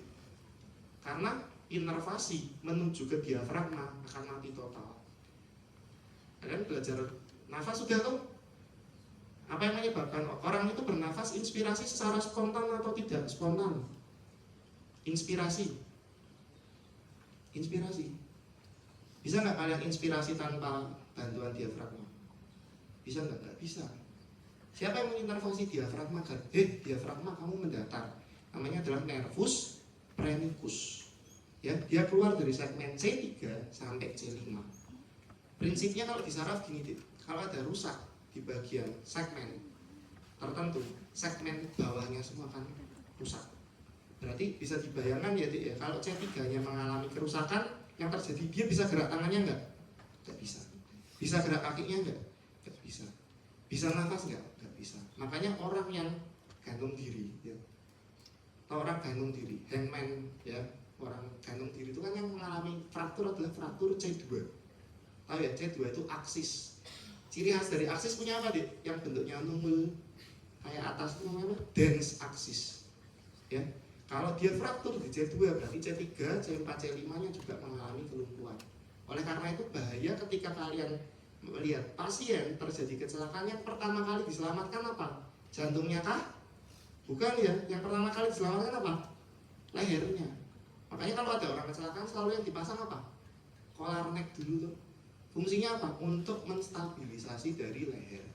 S1: Karena inervasi menuju ke diafragma akan mati total. Kalian belajar nafas sudah tuh? Apa yang menyebabkan orang itu bernafas inspirasi secara spontan atau tidak spontan? Inspirasi. Bisa nggak kalian inspirasi tanpa bantuan diafragma? Bisa nggak? Nggak bisa. Siapa yang menginervasi diafragma? Diafragma kamu mendatar. Namanya adalah nervus phrenicus. Ya, dia keluar dari segmen C3 sampai C5. Prinsipnya kalau di saraf gini, kalau ada rusak di bagian segmen tertentu, segmen bawahnya semua akan rusak. Berarti bisa dibayangkan ya, ya kalau C3-nya mengalami kerusakan, yang terjadi dia bisa gerak tangannya nggak? Nggak bisa. Bisa gerak kakinya nggak? Nggak bisa. Bisa nafas nggak? Nggak bisa. Makanya orang yang gantung diri, ya, atau orang gantung diri, hangman, ya, orang gantung diri itu kan yang mengalami fraktur adalah fraktur C2. Tahu ya, C2 itu aksis. Ciri khas dari aksis punya apa, Dik? Yang bentuknya numul kayak atas itu namanya dense aksis. Ya. Kalau dia fraktur di C2 berarti C3, C4, C5-nya juga mengalami kelumpuhan. Oleh karena itu bahaya ketika kalian melihat pasien terjadi kecelakaan, yang pertama kali diselamatkan apa? Jantungnya kah? Bukan ya, yang pertama kali diselamatkan apa? Lehernya. Makanya kalau ada orang kecelakaan selalu yang dipasang apa? Collar neck dulu tuh. Fungsinya apa? Untuk menstabilisasi dari leher.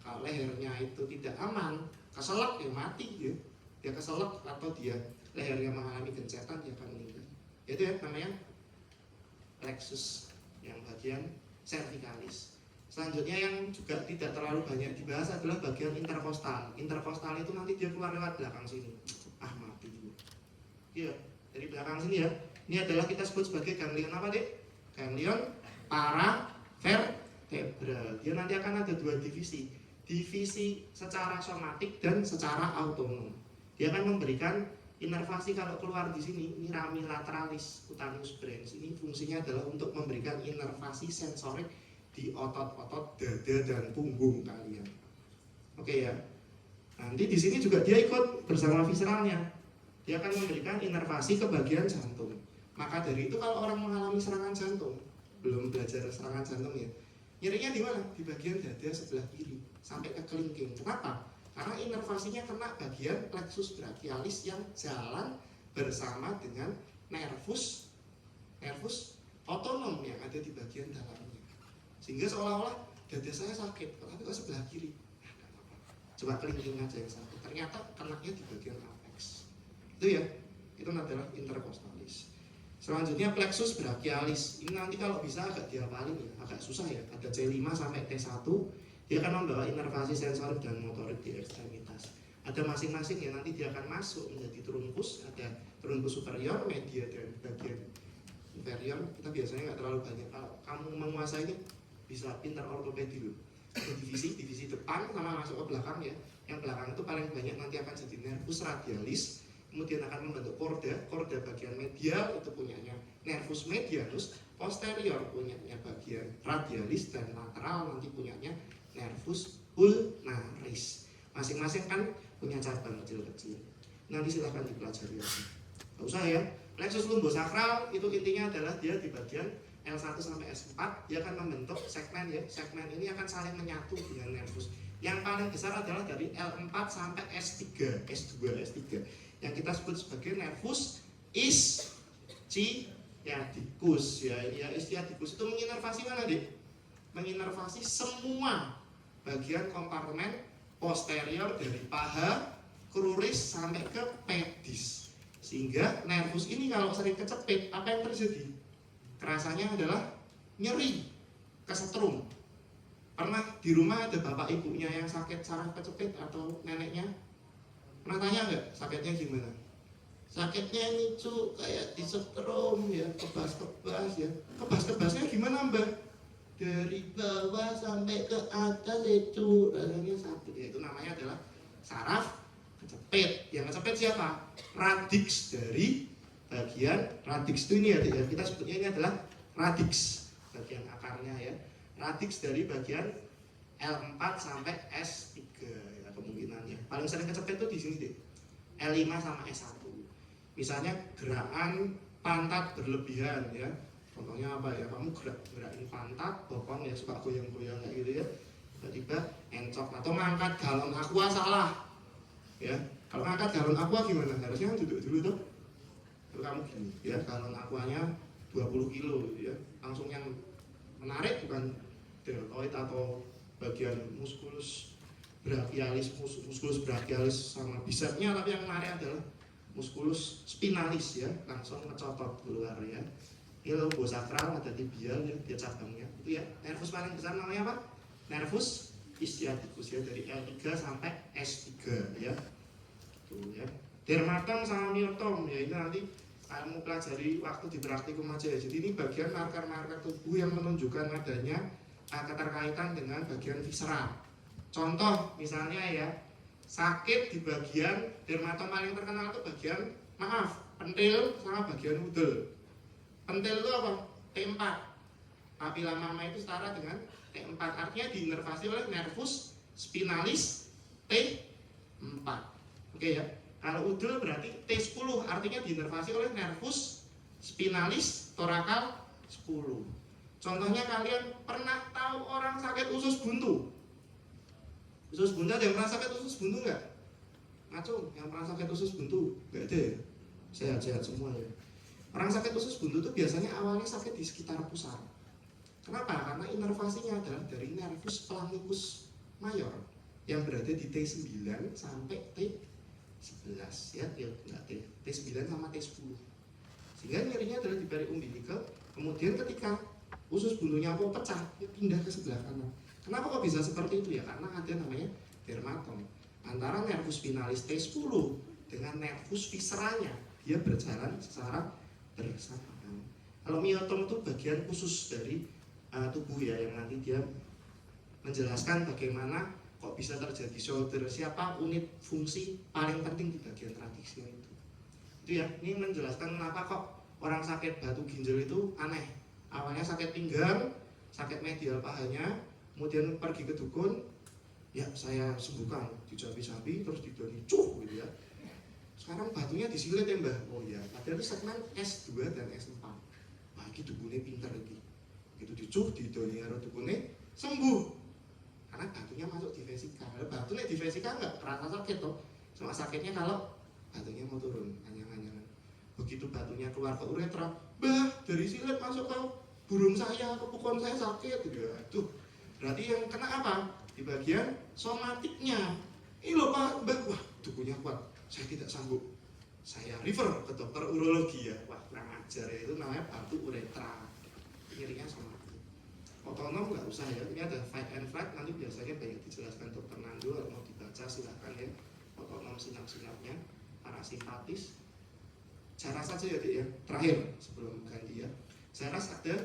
S1: Kalau lehernya itu tidak aman, keselak ya mati ya. Dia keselak atau dia lehernya mengalami gencatan, dia akan meninggal. Itu ya namanya plexus yang bagian cervicalis. Selanjutnya yang juga tidak terlalu banyak dibahas adalah bagian interkostal. Interkostal itu nanti dia keluar lewat belakang sini. Mati juga. Iya, dari belakang sini ya. Ini adalah kita sebut sebagai ganglion apa, Dek? Ganglion paravertebral. Dia nanti akan ada 2 divisi. Divisi secara somatik dan secara autonom. Dia akan memberikan inervasi kalau keluar di sini. Ini rami lateralis cutaneous brens. Ini fungsinya adalah untuk memberikan inervasi sensorik di otot-otot dada dan punggung kalian. Oke ya. Nanti di sini juga dia ikut bersama visceralnya. Dia akan memberikan inervasi ke bagian jantung. Maka dari itu kalau orang mengalami serangan jantung, belum belajar serangan jantung ya, nyerinya di mana? Di bagian dada sebelah kiri sampai ke kelingking. Kenapa? Karena inervasinya kena bagian plexus brachialis yang jalan bersama dengan nervus otonom yang ada di bagian dalamnya, sehingga seolah-olah dada saya sakit, tapi kok sebelah kiri. Nah, tidak apa-apa. Coba kelingking aja yang sakit, ternyata kenaknya di bagian apex. Itu ya, itu adalah intercostalis. Selanjutnya plexus brachialis. Ini nanti kalau bisa agak dihafalin ya, agak susah ya. Ada C5 sampai T1. Dia akan membawa inervasi sensorik dan motorik di ekstremitas. Ada masing-masing ya, nanti dia akan masuk menjadi trunkus. Ada trunkus superior, media, dan bagian inferior. Kita biasanya nggak terlalu banyak. Kalau kamu menguasai ini, bisa pintar ortopedi dulu. Ada divisi depan sama masuk ke belakang ya. Yang belakang itu paling banyak nanti akan jadi nervus radialis. Kemudian akan membentuk korda bagian medial itu punyanya nervus medianus, posterior punyanya bagian radialis, dan lateral nanti punyanya nervus ulnaris. Masing-masing kan punya cabang kecil-kecil. Nanti silahkan dipelajari aja. Gak usah ya. Plexus lumbosakral itu intinya adalah dia di bagian L1 sampai S4, dia akan membentuk segmen ya. Segmen ini akan saling menyatu dengan nervus. Yang paling besar adalah dari L4 sampai S3, S2, S3. Yang kita sebut sebagai nervus ischiadicus ya. Ini ya, ischiadicus itu menginervasi mana, Dik? Menginervasi semua bagian kompartemen posterior dari paha, kruris sampai ke pedis. Sehingga nervus ini kalau sering kecepit, apa yang terjadi? Kerasanya adalah nyeri, kesetrum. Pernah di rumah ada bapak ibunya yang sakit saraf kecepit atau neneknya? Pernah tanya nggak sakitnya gimana? Sakitnya ini cu kayak disetrum ya, kebas-kebas ya. Kebas-kebasnya gimana Mbak? Dari bawah sampai ke atas itu rasanya sakit ya. Itu namanya adalah saraf kecepit. Yang kecepit siapa? Radix dari bagian radix itu ini ya, kita sebutnya ini adalah radix bagian akarnya ya. Radix dari bagian L4 sampai S3 ya, kemungkinannya. Paling sering kecepit itu di sini deh. L5 sama S1. Misalnya gerakan pantat berlebihan ya. Contohnya apa ya? Kamu gerakin pantat, bokong ya, suka goyang-goyang kayak gitu ya. Tiba-tiba encok atau ngangkat galon aqua salah. Ya. Kalau ngangkat galon aqua gimana? Harusnya kan duduk dulu tuh. Kalau kamu gini, ya galon aquanya 20 kilo ya. Langsung yang menarik bukan deltoid atau bagian musculus brachialis sama bisepsnya, tapi yang menarik adalah musculus spinalis ya, langsung ngecotot keluar ya. Ini lumbosakral, ada tibial ya, dia cabangnya itu ya. Nervus paling besar namanya apa? Nervus ischiadicus ya, dari L3 sampai S3 ya. Tuh ya. Dermatom sama myotom ya, ini nanti kamu pelajari waktu di praktikum aja ya. Jadi ini bagian marker-marker tubuh yang menunjukkan adanya keterkaitan dengan bagian visceral. Contoh misalnya ya, sakit di bagian dermatom paling terkenal itu bagian pentil sama bagian udel. Pentil itu apa? T4. Papila mama itu setara dengan T4, artinya diinervasi oleh nervus spinalis T4. Oke ya. Kalau udel berarti T10, artinya diinervasi oleh nervus spinalis torakal 10. Contohnya kalian pernah tahu orang sakit usus buntu? Usus buntu, ada yang pernah sakit usus buntu nggak? Ngaco, yang pernah sakit usus buntu? Nggak ada ya? Sehat-sehat semua ya. Orang sakit usus buntu itu biasanya awalnya sakit di sekitar pusar. Kenapa? Karena inervasinya adalah dari nervus flamicus mayor yang berada di T9 sampai T11 ya, enggak T9 sama T10. Sehingga nyerinya adalah di periumbilical. Kemudian ketika usus buntunya mau pecah, dia pindah ke sebelah kanan. Kenapa kok bisa seperti itu ya? Karena ada namanya dermatom. Antara nervus spinalis T10 dengan nervus visceralnya, dia berjalan secara bersamaan. Kalau myotom itu bagian khusus dari tubuh ya, yang nanti dia menjelaskan bagaimana kok bisa terjadi shoulder, siapa unit fungsi paling penting di bagian radixnya itu. Itu ya, ini menjelaskan kenapa kok orang sakit batu ginjal itu aneh. Awalnya sakit pinggang, sakit medial pahanya, kemudian pergi ke dukun, ya saya sembuhkan, dicabi-cabi terus didoni cuh gitu ya. Sekarang batunya disilet ya mbah. Oh ya, padahal itu segmen S2 dan S4. Wah, ini dukunnya pintar lagi. Begitu dicuh, didoni karo dukunnya sembuh. Karena batunya masuk di vesika. Kalau batunya di vesika nggak terasa sakit toh. Cuma sakitnya kalau batunya mau turun, anyang-anyangan. Begitu batunya keluar ke uretra, bah dari silet masuk ke burung saya, ke pukul saya sakit. Ya, tuh berarti yang kena apa? Di bagian somatiknya. Ini loh Pak, Mbak, wah dukunya kuat, saya tidak sanggup. Saya refer ke dokter urologi ya, wah kurang ajar ya, itu namanya batu uretra. Nyerinya somatik. Otonom nggak usah ya, ini ada fight and flight, nanti biasanya banyak dijelaskan dokter Nando, kalau mau dibaca silahkan ya. Otonom sinap-sinapnya, parasimpatis. Jaras saja ya Dik ya, terakhir sebelum ganti ya. Jaras ada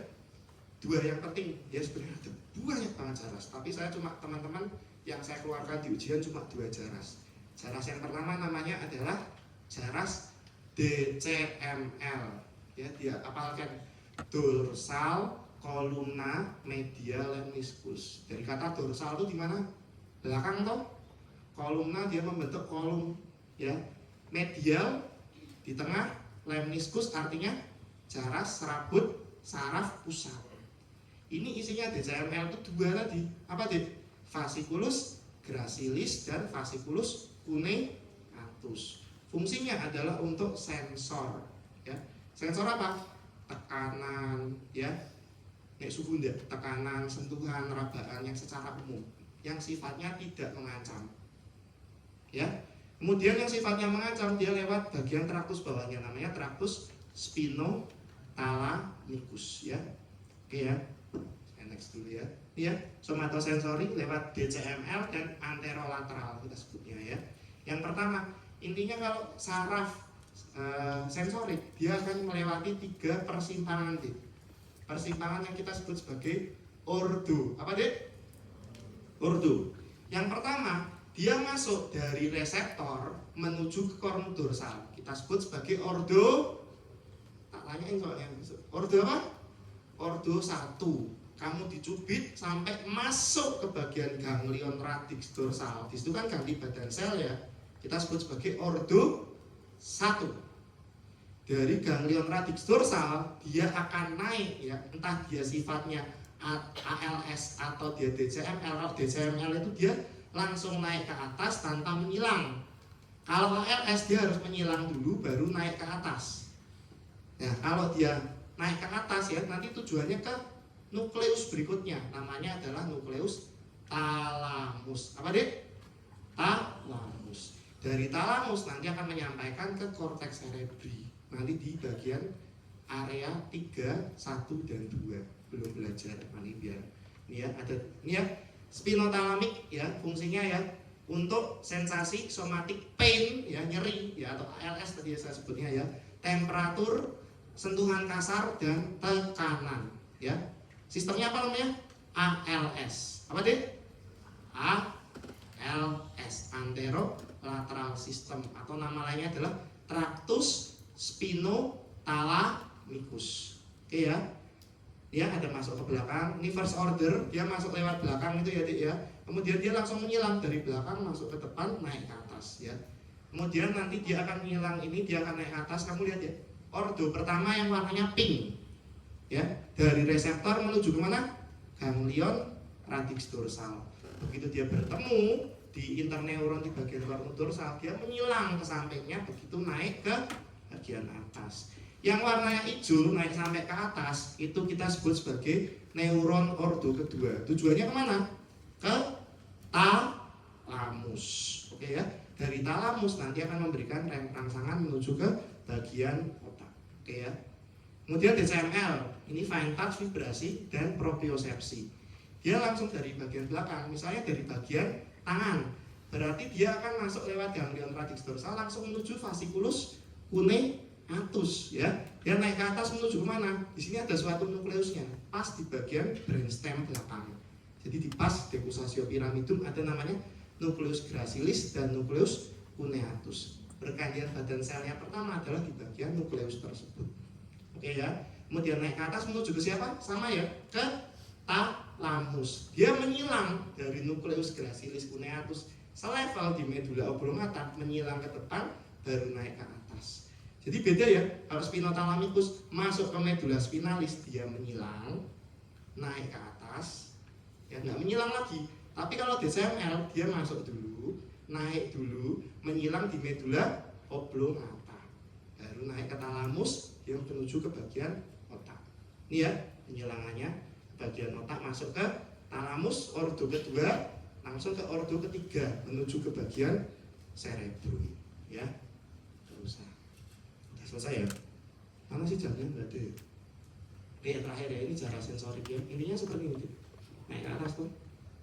S1: dua yang penting, ya sebenarnya ada banyak banget jaras, tapi saya cuma teman-teman yang saya keluarkan di ujian cuma 2 jaras. Jaras yang pertama namanya adalah jaras DCML, ya dia apalkan dorsal columna medial lemniscus. Dari kata dorsal itu di mana? Belakang toh. Columna dia membentuk kolom, ya. Medial di tengah, lemniscus artinya jaras serabut saraf pusat. Ini isinya DCML itu 2 tadi. Apa Dit? Fasciculus gracilis dan fasciculus cuneatus. Fungsinya adalah untuk sensor, ya. Sensor apa? Tekanan, ya. Nek suhu ndak, tekanan, sentuhan, rabaan yang secara umum yang sifatnya tidak mengancam. Ya. Kemudian yang sifatnya mengancam dia lewat bagian traktus bawahnya, namanya traktus spinothalamicus, ya. Oke ya. Saya next dulu ya. Ini ya, somatosensori lewat DCML dan anterolateral kita sebutnya ya. Yang pertama, intinya kalau saraf sensorik dia akan melewati 3 persimpangan Dik. Persimpangan yang kita sebut sebagai ordo. Apa Dik? Ordo. Yang pertama, dia masuk dari reseptor menuju ke kornu dorsal. Kita sebut sebagai ordo. Tak tanyain soalnya. Ordo apa? Ordo 1. Kamu dicubit sampai masuk ke bagian ganglion radix dorsal. Di situ kan ganti badan sel ya. Kita sebut sebagai ordo 1. Dari ganglion radix dorsal dia akan naik ya, entah dia sifatnya ALS atau dia DCML. Kalau DCML itu dia langsung naik ke atas tanpa menyilang. Kalau ALS dia harus menyilang dulu baru naik ke atas. Nah, kalau dia naik ke atas ya nanti tujuannya ke nukleus berikutnya, namanya adalah nukleus talamus. Apa Dik? Talamus. Dari talamus nanti akan menyampaikan ke korteks cerebri. Nanti di bagian area 3, 1 dan 2. Belum belajar nanti biar ini ya ada ini ya spinothalamik ya fungsinya ya untuk sensasi somatik pain ya nyeri ya atau ALS tadi saya sebutnya ya, temperatur, sentuhan kasar dan tekanan ya. Sistemnya apa namanya? ALS. Apa Dik? ALS, anterolateral system, atau nama lainnya adalah traktus spinothalamicus. Oke ya. Dia ada masuk ke belakang, ini first order, dia masuk lewat belakang itu ya Dik ya. Kemudian dia langsung menyilang dari belakang masuk ke depan naik ke atas ya. Kemudian nanti dia akan menyilang ini, dia akan naik ke atas. Kamu lihat ya. Ordo pertama yang warnanya pink. Ya, dari reseptor menuju ke mana? Ganglion radix dorsal. Begitu dia bertemu di interneuron di bagian kornu dorsal, dia menyilang ke sampingnya begitu naik ke bagian atas. Yang warnanya hijau naik sampai ke atas itu kita sebut sebagai neuron ordo kedua. Tujuannya kemana? Ke talamus. Oke ya. Dari talamus nanti akan memberikan rangsangan menuju ke bagian otak. Oke ya. Kemudian DCML, ini fine touch, vibrasi, dan propriosepsi. Dia langsung dari bagian belakang, misalnya dari bagian tangan. Berarti dia akan masuk lewat ganglion radix dorsal langsung menuju fasciculus cuneatus ya. Dia naik ke atas menuju kemana? Di sini ada suatu nukleusnya, pas di bagian brainstem belakang. Jadi di pas decussatio pyramidum ada namanya nukleus gracilis dan nukleus cuneatus. Pergantian badan selnya pertama adalah di bagian nukleus tersebut. Oke ya, kemudian naik ke atas menuju ke siapa? Sama ya, ke talamus. Dia menyilang dari nukleus gracilis cuneatus selevel di medula oblongata, menyilang ke depan, baru naik ke atas. Jadi beda ya, kalau spinothalamicus masuk ke medula spinalis, dia menyilang, naik ke atas, ya nggak menyilang lagi. Tapi kalau DCML, dia masuk dulu, naik dulu, menyilang di medula oblongata, baru baru naik ke talamus yang menuju ke bagian otak. Ini ya penyilangannya, bagian otak masuk ke talamus ordo kedua, langsung ke ordo ketiga menuju ke bagian cerebrum ya. Terus udah selesai ya. Mana sih jamnya? Nggak ada ya. Oke, terakhir ya, ini cara sensorik ya. Intinya seperti ini. Naik ke atas tuh,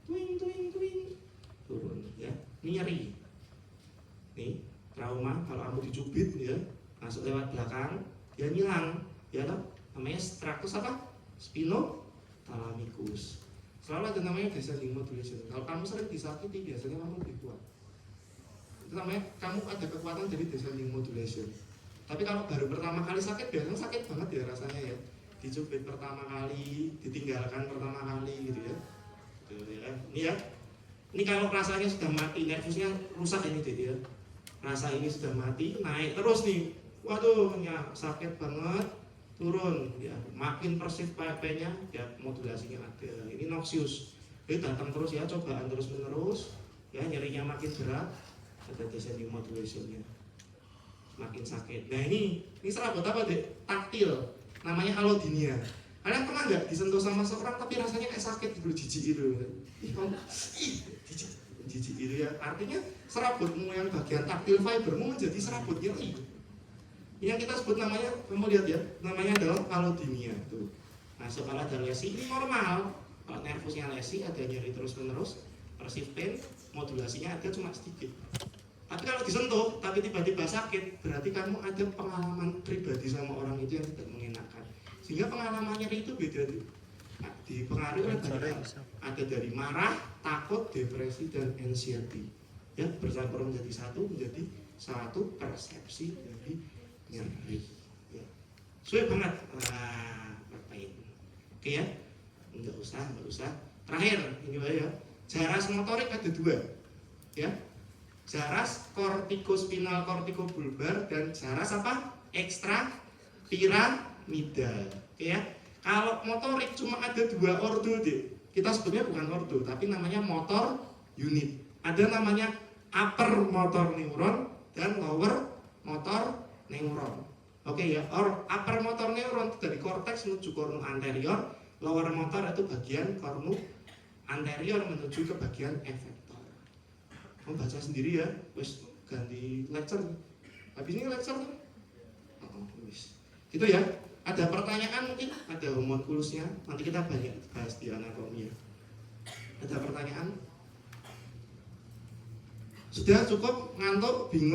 S1: twing twing twing, turun ya. Ini nyeri. Nih trauma kalau kamu dicubit ya, masuk lewat belakang, dia ngilang ya toh. Namanya struktus apa? Spinothalamikus. Selalu ada namanya descending modulation. Kalau kamu sering disakiti, biasanya kamu lebih kuat. Itu namanya kamu ada kekuatan dari descending modulation. Tapi kalau baru pertama kali sakit, biasanya sakit banget ya rasanya ya. Dicubit pertama kali, ditinggalkan pertama kali gitu ya. Tuh, ya. Ini ya. Ini kalau rasanya sudah mati, nervusnya rusak ini deh ya. Rasa ini sudah mati, naik terus nih. Waduh, ya sakit banget. Turun ya, makin persif PP-nya ya, modulasinya ada. Ini noxious. Ini datang terus ya, cobaan terus menerus. Ya, nyerinya makin berat. Ada descending modulation-nya. Makin sakit. Nah ini serabut apa deh? Taktil, namanya allodynia. Kalian pernah nggak disentuh sama seorang tapi rasanya kayak sakit gitu, jijik itu? Jijik itu ya. Artinya serabutmu yang bagian taktil fibermu menjadi serabut nyeri. Ini yang kita sebut namanya, kamu lihat ya, namanya adalah allodynia. Tuh. Nah kalau ada lesi ini normal. Kalau nervusnya lesi ada nyeri terus menerus, persif pain, modulasinya ada cuma sedikit. Tapi kalau disentuh, tapi tiba-tiba sakit, berarti kamu ada pengalaman pribadi sama orang itu yang tidak mengenakan. Sehingga pengalamannya itu beda tuh. Nah, dipengaruhi oleh banyak hal. Ada dari marah, takut, depresi, dan anxiety. Ya, bercampur menjadi satu persepsi dari nyeri. Ya. Sulit banget. Ngapain? Oke ya, nggak usah. Terakhir, ini ya. Jaras motorik ada dua. Ya. Jaras kortikospinal kortikobulbar dan jaras apa? Ekstra piramidal. Oke ya. Kalau motorik cuma ada dua ordo deh. Kita sebutnya bukan ordo, tapi namanya motor unit. Ada namanya upper motor neuron dan lower motor neuron. Oke ya. Upper motor neuron itu dari korteks menuju kornu anterior, lower motor itu bagian kornu anterior menuju ke bagian efektor. Kamu baca sendiri ya, wes ganti lecture. Habis ini lecture tuh. Wis. Gitu ya. Ada pertanyaan mungkin, ada homunculusnya. Nanti kita banyak bahas di anatomi ya. Ada pertanyaan? Sudah cukup ngantuk, bingung?